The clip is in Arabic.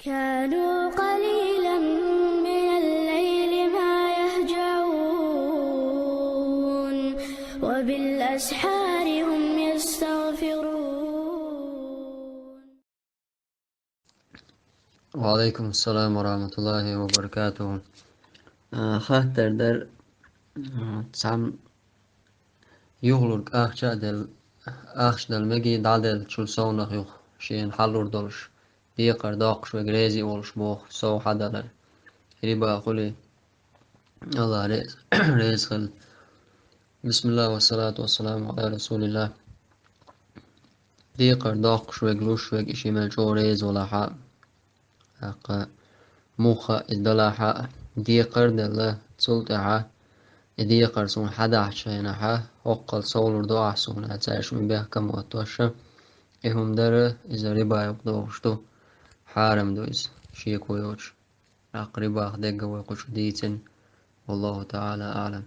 كانوا قليلا من الليل ما يهجعون وبالأسحار هم يستغفرون. وعليكم السلام ورحمة الله وبركاته. خاطر در سام يغلق أخش دل مجي دعدل شل سونخ يخ شين حلور دلش ديقر داقش وغريزي ولش بوخ سو حدلر ريبا قولي الله ريز خل. بسم الله والصلاة والسلام على رسول الله. ديقر داقش وغلوش وغشي ملجو ريز ولا حق موخا الدلاحة ديقر دل تسلطعة ديقر سون حدا عشينها وقل صولر دو عسون هتسايش من بيه كم واتوشا إهم داره إذا ربا يقضوشتو حارم دويز شيكو يوش أقربا أخدق ويقوش ديتن والله تعالى أعلم.